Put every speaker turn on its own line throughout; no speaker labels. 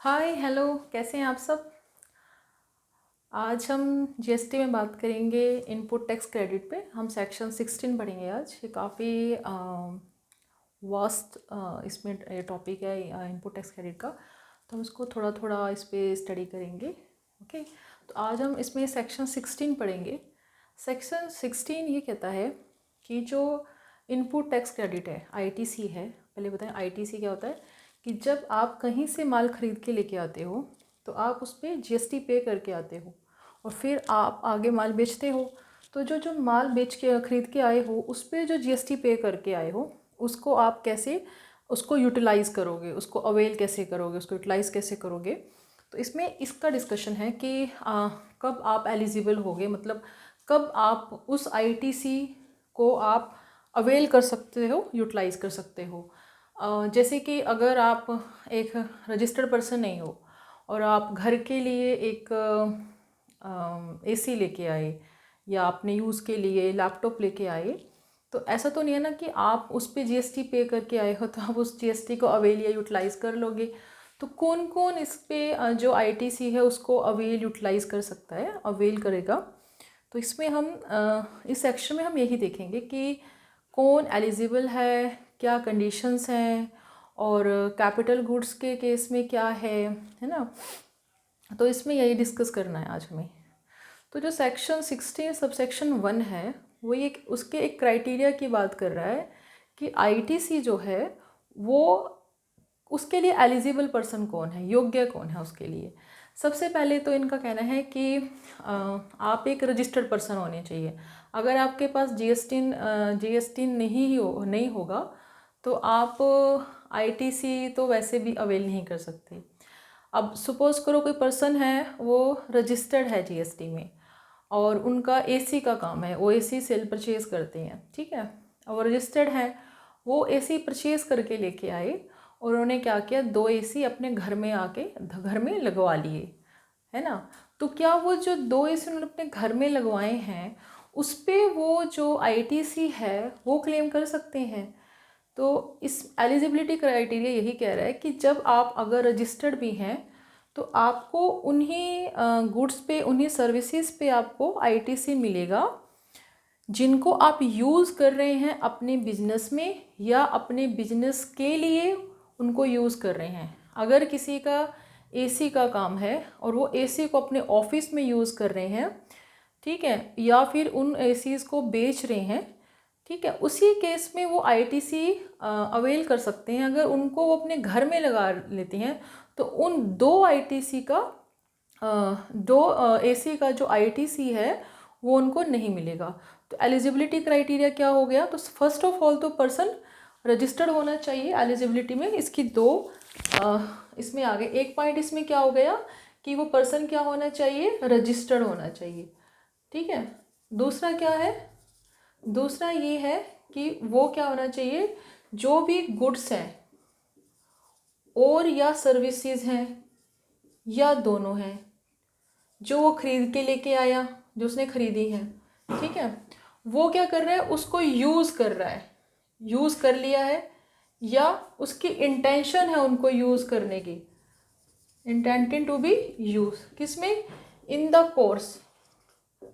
Hi hello, कैसे हैं आप सब। आज हम जीएसटी में बात करेंगे। इनपुट टैक्स क्रेडिट पे हम सेक्शन 16 पढ़ेंगे आज। ये काफ़ी वास्ट इसमें टॉपिक है इनपुट टैक्स क्रेडिट का, तो हम इसको थोड़ा थोड़ा इस पर स्टडी करेंगे। ओके, तो आज हम इसमें सेक्शन 16 पढ़ेंगे। सेक्शन 16 ये कहता है कि जो इनपुट टैक्स क्रेडिट है, आईटीसी है। पहले बताएं आईटीसी क्या होता है। कि जब आप कहीं से माल ख़रीद के लेके आते हो तो आप उस पर जीएसटी पे करके आते हो और फिर आप आगे माल बेचते हो। तो जो जो माल बेच के ख़रीद के आए हो उस पर जो जीएसटी पे करके आए हो उसको आप कैसे उसको यूटिलाइज़ करोगे, उसको अवेल कैसे करोगे, उसको यूटिलाइज़ कैसे करोगे। तो इसमें इसका डिस्कशन है कि कब आप एलिजिबल होगे, मतलब कब आप उस आईटीसी को आप अवेल कर सकते हो, यूटिलाइज़ कर सकते हो। जैसे कि अगर आप एक रजिस्टर्ड पर्सन नहीं हो और आप घर के लिए एक एसी लेके आए या अपने यूज़ के लिए लैपटॉप लेके आए, तो ऐसा तो नहीं है ना कि आप उस पे जीएसटी पे करके आए हो तो आप उस जीएसटी को अवेल या यूटिलाइज़ कर लोगे। तो कौन कौन इस पे जो आईटीसी है उसको अवेल यूटिलाइज़ कर सकता है, अवेल करेगा। तो इसमें हम इस सेक्शन में हम यही देखेंगे कि कौन एलिजिबल है, क्या कंडीशंस हैं और कैपिटल गुड्स के केस में क्या है ना। तो इसमें यही डिस्कस करना है आज हमें। तो जो सेक्शन 16 सब सेक्शन 1 है वो ये उसके एक क्राइटेरिया की बात कर रहा है कि आईटीसी जो है वो उसके लिए एलिजिबल पर्सन कौन है, योग्य कौन है उसके लिए। सबसे पहले तो इनका कहना है कि आप एक रजिस्टर्ड पर्सन होने चाहिए। अगर आपके पास जीएसटी नहीं होगा तो आप आईटीसी तो वैसे भी अवेल नहीं कर सकते। अब सपोज़ करो कोई पर्सन है वो रजिस्टर्ड है जीएसटी में और उनका एसी का काम है, वो एसी सेल परचेज़ करते हैं, ठीक है। और रजिस्टर्ड है, वो एसी परचेज़ करके लेके आए और उन्होंने क्या किया, 2 एसी अपने घर में आके घर में लगवा लिए, है ना। तो क्या वो जो 2 एसी उन्होंने अपने घर में लगवाए हैं उस पर वो जो आईटीसी है वो क्लेम कर सकते हैं। तो इस एलिजिबिलिटी क्राइटेरिया यही कह रहा है कि जब आप अगर रजिस्टर्ड भी हैं तो आपको उन्हीं गुड्स पे, उन्हीं सर्विसेज पे आपको आईटीसी मिलेगा जिनको आप यूज़ कर रहे हैं अपने बिजनेस में या अपने बिजनेस के लिए उनको यूज़ कर रहे हैं। अगर किसी का एसी का काम है और वो एसी को अपने ऑफिस में यूज़ कर रहे हैं, ठीक है, या फिर उन एसीज़ को बेच रहे हैं, ठीक है, उसी केस में वो आईटीसी अवेल कर सकते हैं। अगर उनको वो अपने घर में लगा लेते हैं तो उन 2 आईटीसी का 2 एसी का जो आईटीसी है वो उनको नहीं मिलेगा। तो एलिजिबिलिटी क्राइटेरिया क्या हो गया, तो फर्स्ट ऑफ ऑल तो पर्सन रजिस्टर्ड होना चाहिए एलिजिबिलिटी में। इसकी 2 इसमें आ गए। एक पॉइंट इसमें क्या हो गया कि वो पर्सन क्या होना चाहिए, रजिस्टर्ड होना चाहिए, ठीक है। दूसरा क्या है, दूसरा ये है कि वो क्या होना चाहिए, जो भी गुड्स हैं और या सर्विसेज हैं या दोनों हैं जो वो खरीद के लेके आया, जो उसने खरीदी है, ठीक है, वो क्या कर रहा है, उसको यूज़ कर रहा है, यूज़ कर लिया है या उसकी इंटेंशन है उनको यूज़ करने की, इंटेंटेड टू बी यूज, किसमें, इन द कोर्स,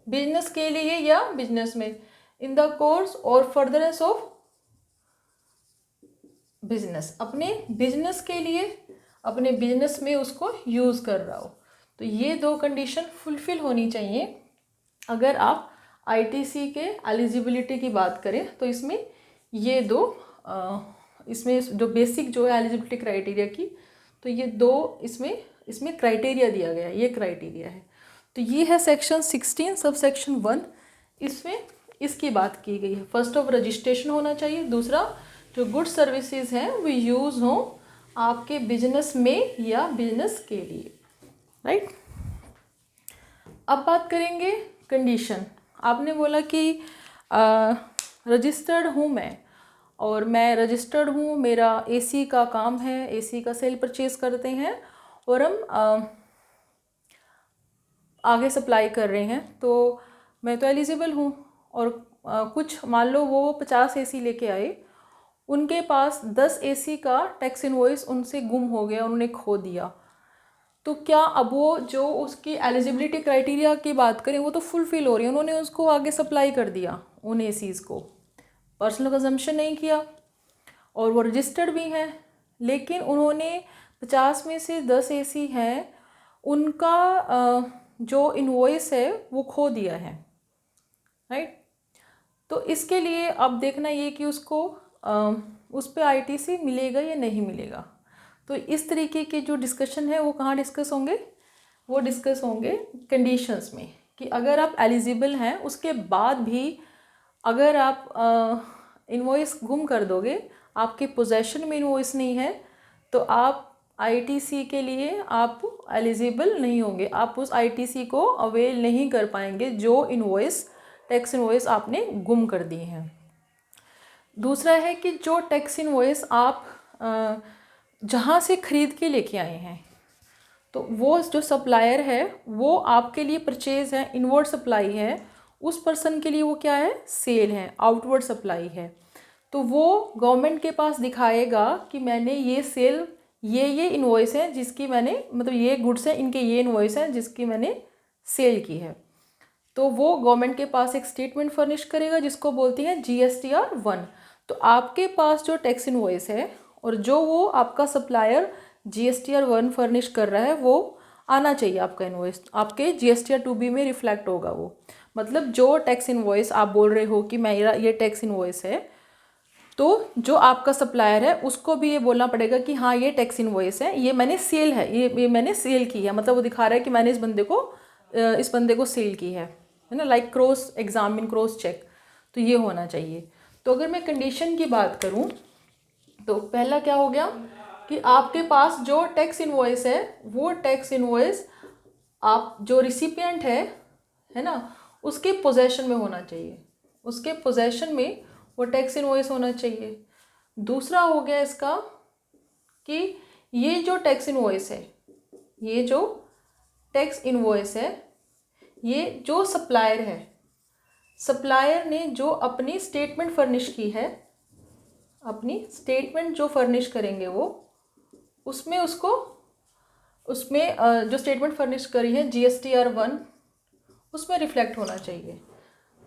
बिजनेस के लिए या बिजनेस में, इन द कोर्स और फर्दरेंस ऑफ बिजनेस, अपने बिजनेस के लिए, अपने बिजनेस में उसको यूज़ कर रहा हो। तो ये 2 कंडीशन फुलफिल होनी चाहिए अगर आप आईटीसी के एलिजिबिलिटी की बात करें। तो इसमें ये 2 इसमें जो बेसिक जो है एलिजिबिलिटी क्राइटेरिया की, तो ये 2 इसमें क्राइटेरिया दिया गया है, ये क्राइटेरिया है। तो ये है सेक्शन 16 सब सेक्शन 1। इसमें इसकी बात की गई है। फर्स्ट ऑफ रजिस्ट्रेशन होना चाहिए, दूसरा जो गुड सर्विसेज हैं वो यूज़ हों आपके बिजनेस में या बिजनेस के लिए, राइट। अब बात करेंगे कंडीशन। आपने बोला कि रजिस्टर्ड हूँ मैं और मैं रजिस्टर्ड हूँ, मेरा एसी का काम है, एसी का सेल परचेज करते हैं और हम आगे सप्लाई कर रहे हैं, तो मैं तो एलिजिबल हूँ। और कुछ मान लो वो 50 एसी लेके आए, उनके पास 10 एसी का टैक्स इनवॉइस उनसे गुम हो गया, उन्होंने खो दिया, तो क्या अब वो जो उसकी एलिजिबिलिटी क्राइटेरिया की बात करें वो तो फुलफिल हो रही है, उन्होंने उसको आगे सप्लाई कर दिया उन एसीज़ को, पर्सनल कंजम्पशन नहीं किया और वो रजिस्टर्ड भी हैं, लेकिन उन्होंने 50 में से 10 एसी हैं उनका जो इनवॉइस है वो खो दिया है, राइट। तो इसके लिए अब देखना ये कि उसको उस पर आईटीसी मिलेगा या नहीं मिलेगा। तो इस तरीके के जो डिस्कशन है वो कहाँ डिस्कस होंगे, वो डिस्कस होंगे कंडीशंस में, कि अगर आप एलिजिबल हैं उसके बाद भी अगर आप इनवॉइस गुम कर दोगे, आपके पोजेशन में इनवॉइस नहीं है, तो आप आईटीसी के लिए आप एलिजिबल नहीं होंगे, आप उस आईटीसी को अवेल नहीं कर पाएंगे जो इनवॉइस टैक्स इनवॉइस आपने गुम कर दी हैं। दूसरा है कि जो टैक्स इनवॉइस आप जहाँ से ख़रीद के लेके आए हैं, तो वो जो सप्लायर है वो आपके लिए परचेज़ है, इनवर्ड सप्लाई है, उस पर्सन के लिए वो क्या है, सेल है, आउटवर्ड सप्लाई है। तो वो गवर्नमेंट के पास दिखाएगा कि मैंने ये सेल, ये इनवॉइस है जिसकी मैंने, मतलब ये गुड्स हैं इनके ये इनवॉइस हैं जिसकी मैंने सेल की है। तो वो गवर्नमेंट के पास एक स्टेटमेंट फर्निश करेगा जिसको बोलती हैं GSTR 1। तो आपके पास जो टैक्स इनवॉइस है और जो वो आपका सप्लायर GSTR 1 फर्निश कर रहा है वो आना चाहिए, आपका इनवॉइस आपके GSTR 2B में रिफ्लेक्ट होगा वो। मतलब जो टैक्स इनवॉइस आप बोल रहे हो कि मेरा ये टैक्स इनवॉइस है, तो जो आपका सप्लायर है उसको भी ये बोलना पड़ेगा कि हाँ ये टैक्स इनवॉइस है, ये मैंने सेल है, ये मैंने सेल की है, मतलब वो दिखा रहा है कि मैंने इस बंदे को सेल की है ना, like cross examine, cross check. तो ये होना चाहिए। तो अगर मैं कंडीशन की बात करूँ तो पहला क्या हो गया कि आपके पास जो टैक्स इनवॉइस है वो टैक्स इनवॉइस आप जो रिसिपिएंट है ना, उसके पोजेशन में होना चाहिए, उसके पोजेशन में वो टैक्स इनवॉइस होना चाहिए। दूसरा हो गया इसका कि ये जो टैक्स इनवॉइस है, ये जो टैक्स इनवॉइस है, ये जो सप्लायर है, सप्लायर ने जो अपनी स्टेटमेंट फर्निश की है, अपनी स्टेटमेंट जो फर्निश करेंगे वो उसमें जो स्टेटमेंट फर्निश करी है GSTR 1 उसमें रिफ्लेक्ट होना चाहिए।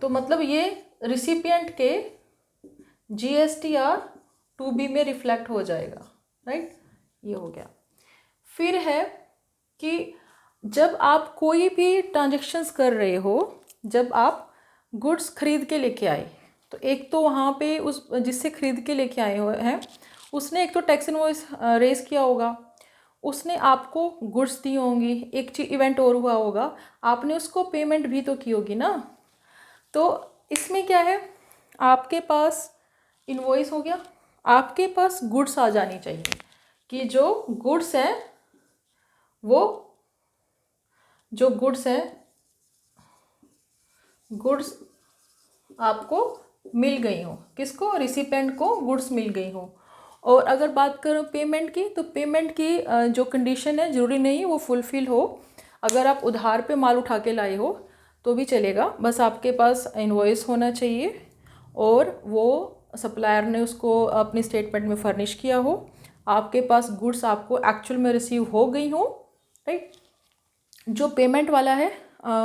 तो मतलब ये रिसिपिएंट के GSTR 2B में रिफ्लेक्ट हो जाएगा, राइट। ये हो गया। फिर है कि जब आप कोई भी ट्रांजैक्शंस कर रहे हो, जब आप गुड्स खरीद के लेके आए, तो एक तो वहाँ पे उस जिससे खरीद के लेके आए हुए हैं उसने एक तो टैक्स इनवॉइस रेज किया होगा, उसने आपको गुड्स दी होंगी, एक चीज इवेंट और हुआ होगा, आपने उसको पेमेंट भी तो की होगी ना। तो इसमें क्या है, आपके पास इनवॉइस हो गया, आपके पास गुड्स आ जानी चाहिए कि जो गुड्स हैं वो जो गुड्स हैं, गुड्स आपको मिल गई हो, किसको, रिसिपेंट को गुड्स मिल गई हो। और अगर बात करो पेमेंट की, तो पेमेंट की जो कंडीशन है ज़रूरी नहीं वो फुलफ़िल हो, अगर आप उधार पे माल उठा के लाए हो तो भी चलेगा, बस आपके पास इनवॉइस होना चाहिए और वो सप्लायर ने उसको अपनी स्टेटमेंट में फर्निश किया हो, आपके पास गुड्स आपको एक्चुअल में रिसीव हो गई हो, राइट। जो पेमेंट वाला है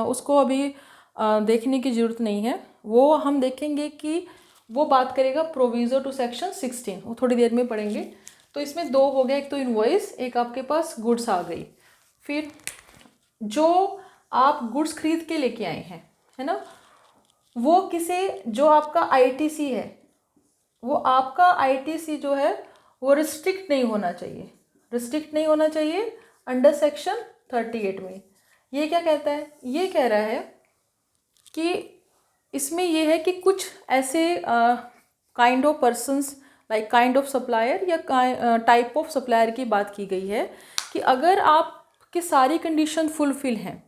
उसको अभी देखने की ज़रूरत नहीं है, वो हम देखेंगे कि वो बात करेगा प्रोविजो टू सेक्शन 16, वो थोड़ी देर में पढ़ेंगे। तो इसमें दो हो गया, एक तो इनवॉइस, एक आपके पास गुड्स आ गई। फिर जो आप गुड्स खरीद के लेके आए हैं, है ना, वो किसे, जो आपका आईटीसी है, वो आपका आईटीसी जो है वो रिस्ट्रिक्ट नहीं होना चाहिए, रिस्ट्रिक्ट नहीं होना चाहिए अंडर सेक्शन 38 में। ये क्या कहता है, ये कह रहा है कि इसमें ये है कि कुछ ऐसे kind of persons, like kind of supplier या टाइप ऑफ सप्लायर की बात की गई है कि अगर आपकी सारी कंडीशन फुलफिल हैं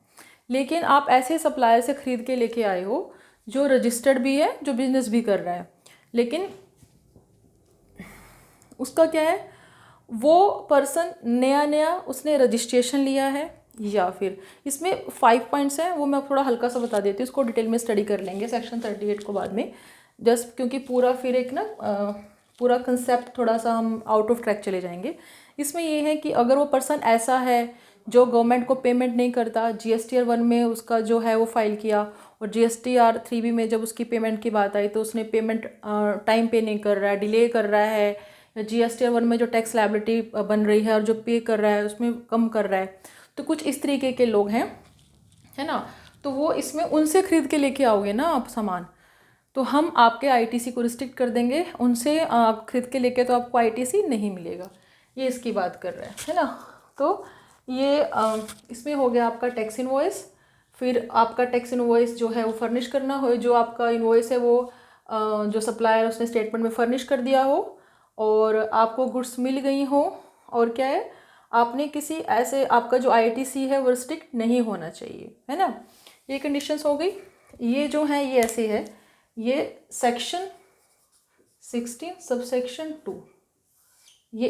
लेकिन आप ऐसे सप्लायर से ख़रीद के लेके आए हो जो रजिस्टर्ड भी है, जो बिजनेस भी कर रहा है, लेकिन उसका क्या है, वो पर्सन नया उसने रजिस्ट्रेशन लिया है, या फिर इसमें 5 पॉइंट्स हैं, वो मैं थोड़ा हल्का सा बता देती हूँ, उसको डिटेल में स्टडी कर लेंगे सेक्शन 38 को बाद में, जस्ट क्योंकि पूरा फिर एक ना पूरा कंसेप्ट थोड़ा सा हम आउट ऑफ ट्रैक चले जाएंगे। इसमें ये है कि अगर वो पर्सन ऐसा है जो गवर्नमेंट को पेमेंट नहीं करता, GSTR 1 में उसका जो है वो फाइल किया, और GSTR 3B में जब उसकी पेमेंट की बात आई तो उसने पेमेंट टाइम पे नहीं कर रहा है, डिले कर रहा है, या GSTR 1 में जो टैक्स लायबिलिटी बन रही है और जो पे कर रहा है उसमें कम कर रहा है, तो कुछ इस तरीके के लोग हैं, है ना। तो वो इसमें उनसे ख़रीद के लेके आओगे ना आप सामान, तो हम आपके ITC को रिस्ट्रिक्ट कर देंगे, उनसे आप खरीद के लेके तो आपको ITC नहीं मिलेगा। ये इसकी बात कर रहे हैं, है ना। तो ये इसमें हो गया आपका टैक्स इनवॉइस। फिर आपका टैक्स इनवॉइस जो है वो फर्निश करना हो, जो आपका इनवॉइस है वो जो सप्लायर उसने स्टेटमेंट में फर्निश कर दिया हो, और आपको गुड्स मिल गई हो, और क्या है, आपने किसी ऐसे, आपका जो ITC है वो रिस्ट्रिक्ट नहीं होना चाहिए, है ना। ये कंडीशंस हो गई। ये जो है ये ऐसे है, ये सेक्शन 16 सबसेक्शन 2, ये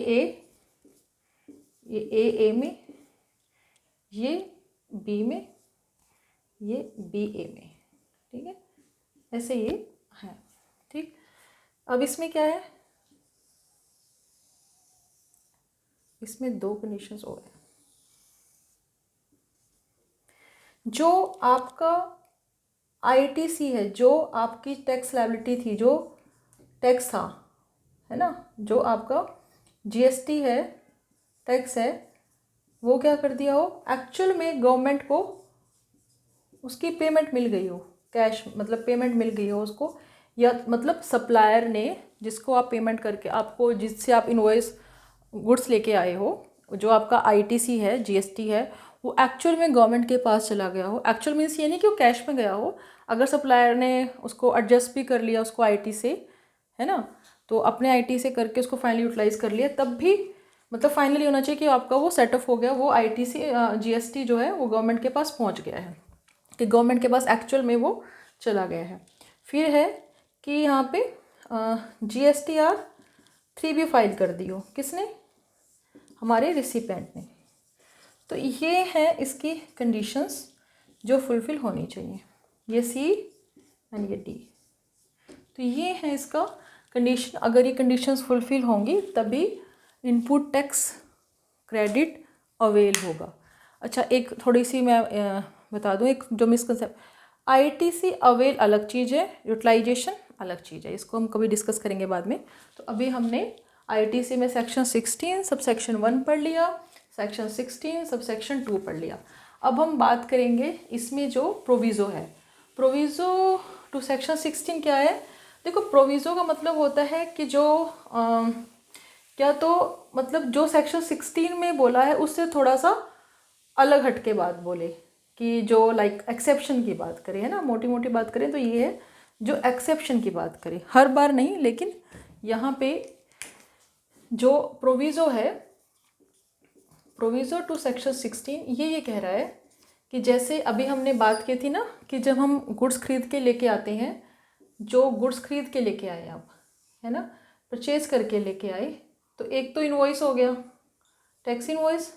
ए में, ये बी में, ये BA में, ठीक है, ऐसे ये है, ठीक। अब इसमें क्या है, इसमें दो कंडीशंस और हैं। जो आपका ITC है, जो आपकी टैक्स लायबिलिटी थी, जो टैक्स था, है ना, जो आपका GST है, टैक्स है, वो क्या कर दिया हो, एक्चुअल में गवर्नमेंट को उसकी पेमेंट मिल गई हो, कैश मतलब पेमेंट मिल गई हो उसको, या मतलब सप्लायर ने जिसको आप पेमेंट करके आपको, जिससे आप इनवॉइस गुड्स लेके आए हो, जो आपका ITC है, GST है, वो एक्चुअल में गवर्नमेंट के पास चला गया हो। एक्चुअल मीन्स ये नहीं कि वो कैश में गया हो, अगर सप्लायर ने उसको एडजस्ट भी कर लिया उसको IT से, है ना, तो अपने IT से करके उसको फाइनली यूटिलाइज़ कर लिया, तब भी मतलब फाइनली होना चाहिए कि आपका वो सेटअप हो गया, वो ITC GST जो है वो गवर्नमेंट के पास पहुंच गया है, कि गवर्नमेंट के पास एक्चुअल में वो चला गया है। फिर है कि यहाँ पे GSTR 3B फाइल कर दी हो, किसने, हमारे रिसिपेंट ने। तो ये है इसकी कंडीशंस जो फुलफ़िल होनी चाहिए, ये C एंड ये D। तो ये है इसका कंडीशन, अगर ये कंडीशंस फुलफ़िल होंगी तभी इनपुट टैक्स क्रेडिट अवेल होगा। अच्छा, एक थोड़ी सी मैं बता दूं, एक जो मिसकंसेप्ट, ITC अवेल अलग चीज़ है, यूटिलाइजेशन अलग चीज़ है, इसको हम कभी डिस्कस करेंगे बाद में। तो अभी हमने ITC में सेक्शन 16 सबसेक्शन 1 पढ़ लिया, सेक्शन 16 सबसेक्शन 2 पढ़ लिया। अब हम बात करेंगे इसमें जो प्रोविज़ो है, प्रोविज़ो टू सेक्शन 16 क्या है। देखो, प्रोविज़ो का मतलब होता है कि जो क्या, तो मतलब जो सेक्शन 16 में बोला है उससे थोड़ा सा अलग हट के बात बोले, कि जो लाइक एक्सेप्शन की बात करें, है ना, मोटी मोटी बात करें तो ये है जो एक्सेप्शन की बात करें, हर बार नहीं, लेकिन यहाँ पे जो प्रोविज़ो है, प्रोविज़ो टू सेक्शन 16, ये कह रहा है कि जैसे अभी हमने बात की थी ना, कि जब हम गुड्स खरीद के लेके आते हैं, जो गुड्स खरीद के लेके आए आप, है ना, परचेज करके लेके आए, तो एक तो इनवॉइस हो गया टैक्स इनवॉइस,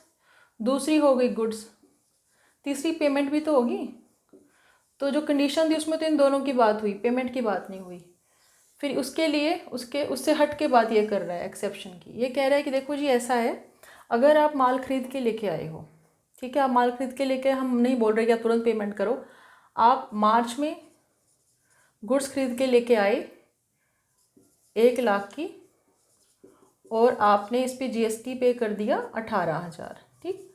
दूसरी हो गई गुड्स, तीसरी पेमेंट भी तो होगी। तो जो कंडीशन थी उसमें तो इन दोनों की बात हुई, पेमेंट की बात नहीं हुई। फिर उसके लिए उससे हट के बात ये कर रहा है एक्सेप्शन की, ये कह रहा है कि देखो जी ऐसा है, अगर आप माल खरीद के लेके आए हो, ठीक है, आप माल खरीद के लेके, हम नहीं बोल रहे कि आप तुरंत पेमेंट करो, आप मार्च में गुड्स खरीद के लेके आए 1 लाख की, और आपने इस पे GST पे कर दिया 18,000, ठीक।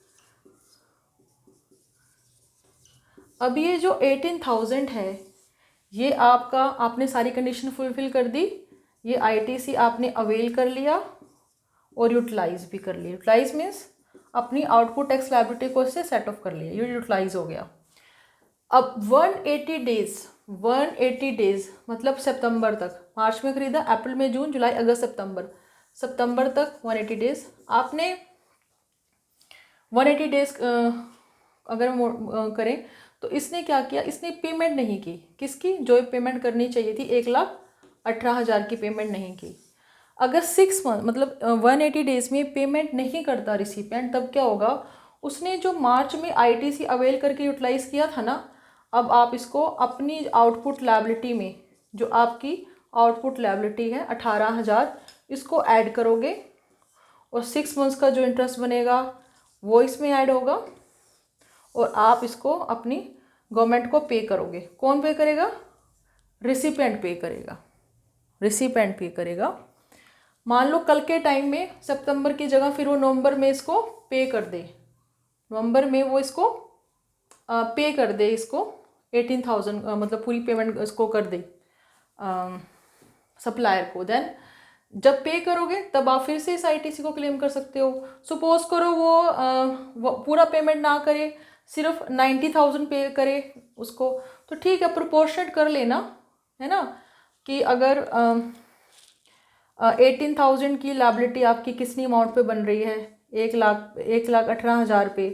अब ये जो 18,000 है, ये आपका, आपने सारी कंडीशन फुलफिल कर दी, ये ITC आपने अवेल कर लिया और यूटिलाइज भी कर लिया। यूटिलाइज मीन्स अपनी आउटपुट टैक्स लायबिलिटी को इससे सेट ऑफ कर लिया, ये यूटिलाइज हो गया। अब 180 डेज मतलब सितंबर तक, मार्च में खरीदा, अप्रैल में जून जुलाई अगस्त सितंबर तक 180 डेज, आपने 180 डेज अगर हम करें तो इसने क्या किया, इसने पेमेंट नहीं की, किसकी, जो पेमेंट करनी चाहिए थी 1,18,000 की पेमेंट नहीं की। अगर 6 मंथ मतलब 180 डेज में पेमेंट नहीं करता रिसिपेंट, तब क्या होगा, उसने जो मार्च में ITC अवेल करके यूटिलाइज़ किया था ना, अब आप इसको अपनी आउटपुट लायबिलिटी में, जो आपकी आउटपुट लायबिलिटी है 18,000, इसको ऐड करोगे, और 6 मंथ्स का जो इंटरेस्ट बनेगा वो इसमें ऐड होगा और आप इसको अपनी गवर्नमेंट को पे करोगे। कौन पे करेगा? रिसिपेंट पे करेगा, रिसिपेंट पे करेगा। मान लो कल के टाइम में सितंबर की जगह फिर वो नवंबर में इसको पे कर दे, नवंबर में वो इसको पे कर दे, इसको 18,000 मतलब पूरी पेमेंट इसको कर दे सप्लायर को। देन जब पे करोगे तब आप फिर से इस आईटीसी को क्लेम कर सकते हो। सपोज करो वो पूरा पेमेंट ना करे, सिर्फ 90,000 पे करे उसको, तो ठीक है, प्रोपोर्शनेट कर लेना, है ना। कि अगर 18,000 की लायबिलिटी आपकी कितनी अमाउंट पे बन रही है, 1,18,000 पे,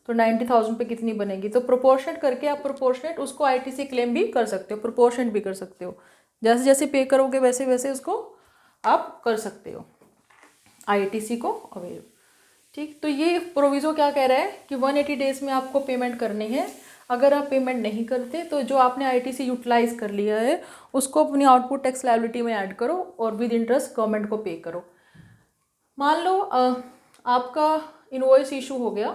तो 90,000 पे कितनी बनेगी। तो प्रोपोर्शनेट करके आप प्रोपोर्शनेट उसको आईटीसी क्लेम भी कर सकते हो, प्रोपोर्शनेट भी कर सकते हो। जैसे जैसे पे करोगे वैसे वैसे उसको आप कर सकते हो आईटीसी को अवेल। ठीक, तो ये प्रोविज़ो क्या कह रहा है कि 180 डेज़ में आपको पेमेंट करनी है। अगर आप पेमेंट नहीं करते तो जो आपने आईटीसी यूटिलाइज कर लिया है उसको अपनी आउटपुट टैक्स लायबिलिटी में ऐड करो और विद इंटरेस्ट गवर्नमेंट को पे करो। मान लो आपका इनवॉइस इशू हो गया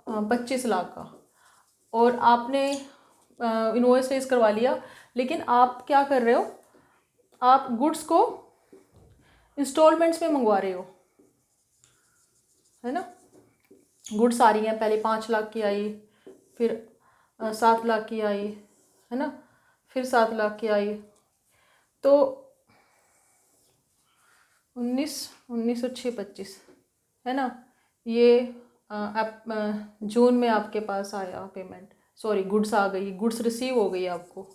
25 लाख का और आपने इनवॉइस रेज करवा लिया, लेकिन आप क्या कर रहे हो, आप गुड्स को इंस्टॉलमेंट्स में मंगवा रहे हो, है ना। गुड्स आ रही हैं, पहले 5 लाख की आई, फिर 7 लाख की आई, है ना, फिर 7 लाख की आई, तो 19 और 6 25, है ना। ये जून में आपके पास आया पेमेंट, सॉरी गुड्स आ गई, गुड्स रिसीव हो गई आपको,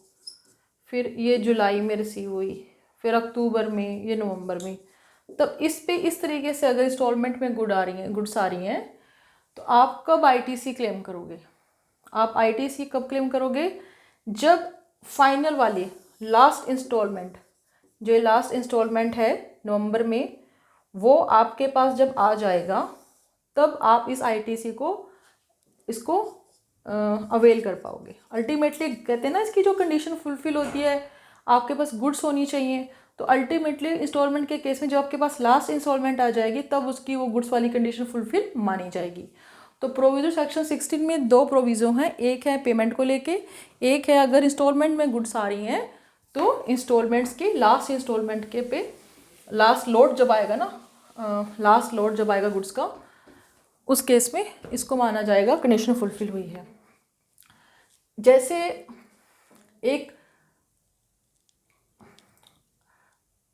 फिर ये जुलाई में रिसीव हुई, फिर अक्टूबर में, ये नवंबर में। तब इस पे इस तरीके से अगर इंस्टॉलमेंट में गुड्स आ रही हैं तो आप कब आईटीसी क्लेम करोगे? आप आईटीसी कब क्लेम करोगे? जब फाइनल वाली लास्ट इंस्टॉलमेंट, जो लास्ट इंस्टॉलमेंट है नवंबर में, वो आपके पास जब आ जाएगा तब आप इस आईटीसी को इसको अवेल कर पाओगे। अल्टीमेटली कहते हैं ना, इसकी जो कंडीशन फुलफिल होती है, आपके पास गुड्स होनी चाहिए। तो अल्टीमेटली इंस्टॉलमेंट के केस में जब आपके पास लास्ट इंस्टॉलमेंट आ जाएगी तब उसकी वो गुड्स वाली कंडीशन फुलफिल मानी जाएगी। तो प्रोविजो सेक्शन 16 में 2 प्रोविजो हैं, एक है पेमेंट को लेके, एक है अगर इंस्टॉलमेंट में गुड्स आ रही हैं तो इंस्टॉलमेंट्स के लास्ट इंस्टॉलमेंट के पे लास्ट लोड जब आएगा ना, लास्ट लोड जब आएगा गुड्स का, उस केस में इसको माना जाएगा कंडीशन फुलफिल हुई है। जैसे एक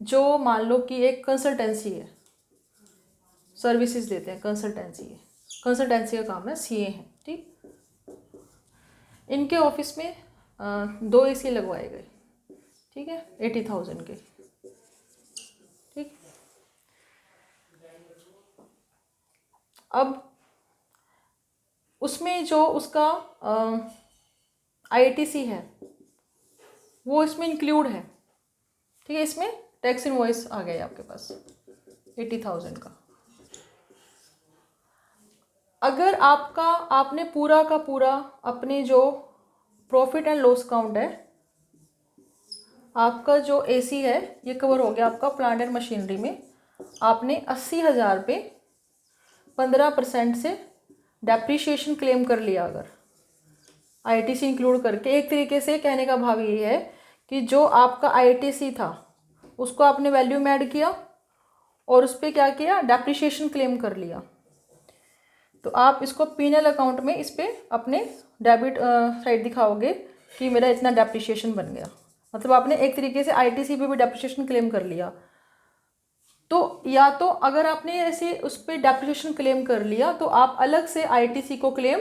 जो मान लो कि एक कंसल्टेंसी है, सर्विसेज देते हैं, कंसल्टेंसी है, कंसल्टेंसी का काम है, सीए हैं, ठीक। इनके ऑफिस में 2 एसी लगवाए गए, ठीक है, 80,000 के, ठीक। अब उसमें जो उसका आईटीसी है वो इसमें इंक्लूड है, ठीक है। इसमें टैक्स इनवॉइस आ गया आपके पास 80,000 का। अगर आपने पूरा का पूरा अपने जो प्रॉफिट एंड लॉस अकाउंट है, आपका जो एसी है ये कवर हो गया आपका प्लांट एंड मशीनरी में, आपने 80,000 पे 15% से डेप्रीशिएशन क्लेम कर लिया अगर आईटीसी इंक्लूड करके। एक तरीके से कहने का भाव ये है कि जो आपका आईटीसी था उसको आपने वैल्यू में ऐड किया और उस पर क्या किया, डेप्रीशिएशन क्लेम कर लिया। तो आप इसको पीएनएल अकाउंट में इस पर अपने डेबिट साइड दिखाओगे कि मेरा इतना डेप्रीशिएशन बन गया, मतलब आपने एक तरीके से आईटीसी पे भी डेप्रीशिएशन क्लेम कर लिया। तो या तो अगर आपने ऐसे उस पर डेप्रीशिएशन क्लेम कर लिया तो आप अलग से आईटीसी को क्लेम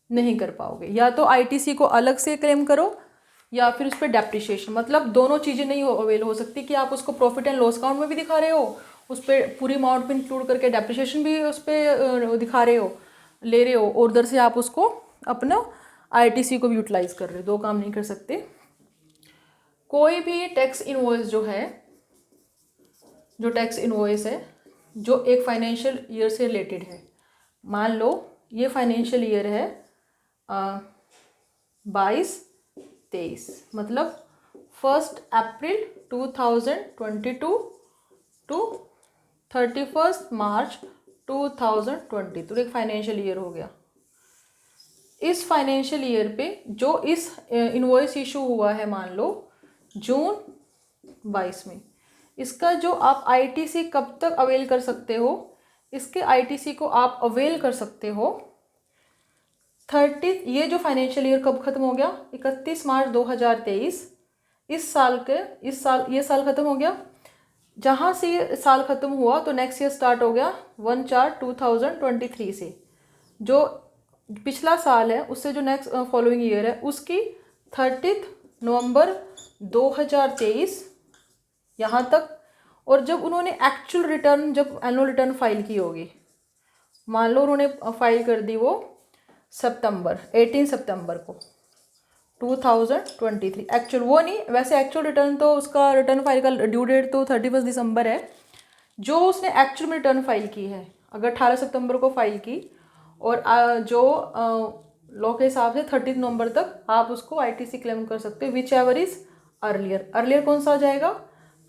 नहीं कर पाओगे, या तो आईटीसी को अलग से क्लेम करो या फिर उस पर डेप्रीशिएशन, मतलब दोनों चीज़ें नहीं अवेल हो सकती कि आप उसको प्रॉफिट एंड लॉस अकाउंट में भी दिखा रहे हो, उस पर पूरी अमाउंट भी इंक्लूड करके डेप्रीशिएशन भी उस पर दिखा रहे हो, ले रहे हो, और उधर से आप उसको अपना आईटीसी को भी यूटिलाइज कर रहे हो। 2 काम नहीं कर सकते। कोई भी टैक्स इनवॉइस जो है, जो टैक्स इनवॉइस है जो एक फाइनेंशियल ईयर से रिलेटेड है, मान लो ये फाइनेंशियल ईयर है 22-23, मतलब 1 अप्रैल 2022 टू 31 मार्च 2020, तो एक फाइनेंशियल ईयर हो गया। इस फाइनेंशियल ईयर पे जो इस इनवॉइस इशू हुआ है, मान लो जून 22 में, इसका जो आप आईटीसी कब तक अवेल कर सकते हो, इसके आईटीसी को आप अवेल कर सकते हो 30, ये जो फाइनेंशियल ईयर कब खत्म हो गया, 31 मार्च 2023। इस साल ये साल खत्म हो गया। जहाँ से ये साल खत्म हुआ तो नेक्स्ट ईयर स्टार्ट हो गया 1/4/2023 से। जो पिछला साल है उससे जो नेक्स्ट फॉलोइंग ईयर है उसकी 30 नवंबर 2023 यहाँ तक। और जब उन्होंने एक्चुअल रिटर्न, जब एनुअल रिटर्न फाइल की होगी, मान लो उन्होंने फाइल कर दी वो 18 सितंबर को 2023, एक्चुअल वो नहीं, वैसे एक्चुअल रिटर्न तो उसका रिटर्न फाइल का ड्यू डेट तो 31 दिसंबर है। जो उसने एक्चुअल में रिटर्न फाइल की है, अगर 18 सितंबर को फाइल की और जो लॉ के हिसाब से 30 नवंबर तक आप उसको आईटीसी क्लेम कर सकते हो, विच एवर इज अर्लियर कौन सा आ जाएगा,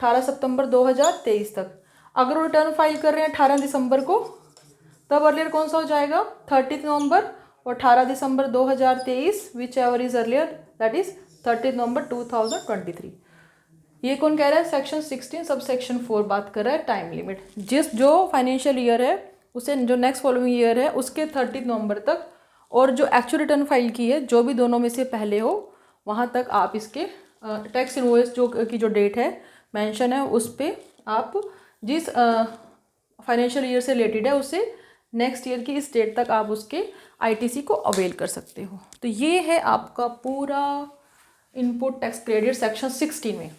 18 सितंबर 2023 तक। अगर वो रिटर्न फाइल कर रहे हैं 18 दिसंबर को, तब अर्लियर कौन सा हो जाएगा, 30 नवंबर और 18 दिसंबर 2023, which ever is earlier, that is 30 नवंबर 2023। ये कौन कह रहा है, सेक्शन 16 सब सेक्शन 4 बात कर रहा है टाइम लिमिट। जो फाइनेंशियल ईयर है उसे, जो नेक्स्ट फॉलोइंग ईयर है उसके 30 नवंबर तक, और जो एक्चुअल रिटर्न फाइल की है, जो भी दोनों में से पहले हो, वहाँ तक आप इसके टैक्स इनवॉइस की जो डेट है मेंशन है उस पर आप जिस फाइनेंशियल ईयर से रिलेटेड है उससे नेक्स्ट ईयर की इस डेट तक आप उसके आईटीसी को अवेल कर सकते हो। तो ये है आपका पूरा इनपुट टैक्स क्रेडिट सेक्शन 16 में।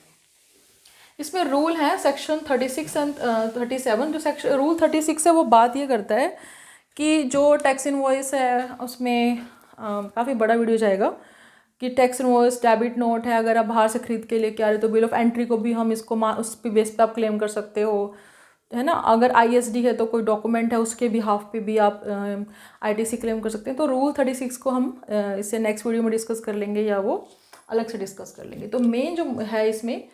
इसमें रूल है सेक्शन 36 एंड 37। जो सेक्शन रूल 36 है वो बात ये करता है कि जो टैक्स इनवॉइस है उसमें काफ़ी बड़ा वीडियो जाएगा कि टैक्स इनवॉइस डेबिट नोट है, अगर आप बाहर से खरीद के लेके आ रहे हो तो बिल ऑफ एंट्री को भी हम इसको उस पे बेस पे आप क्लेम कर सकते हो, है ना। अगर आईएसडी है तो कोई डॉक्यूमेंट है उसके बिहाफ पे भी आप आईटीसी क्लेम कर सकते हैं। तो रूल 36 को हम इससे नेक्स्ट वीडियो में डिस्कस कर लेंगे या वो अलग से डिस्कस कर लेंगे। तो मेन जो है इसमें,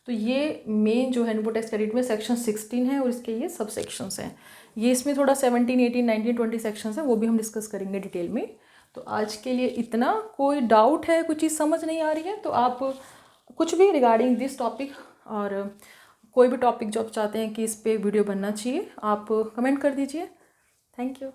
तो ये मेन जो है इनपुट टैक्स क्रेडिट में सेक्शन 16 है और इसके ये सब सेक्शंस हैं। ये इसमें थोड़ा 17, 18, 19, 20 सेक्शंस हैं, वो भी हम डिस्कस करेंगे डिटेल में। तो आज के लिए इतना। कोई डाउट है, कोई चीज़ समझ नहीं आ रही है तो आप कुछ भी रिगार्डिंग दिस टॉपिक, और कोई भी टॉपिक जो आप चाहते हैं कि इस पे वीडियो बनना चाहिए, आप कमेंट कर दीजिए। Thank you.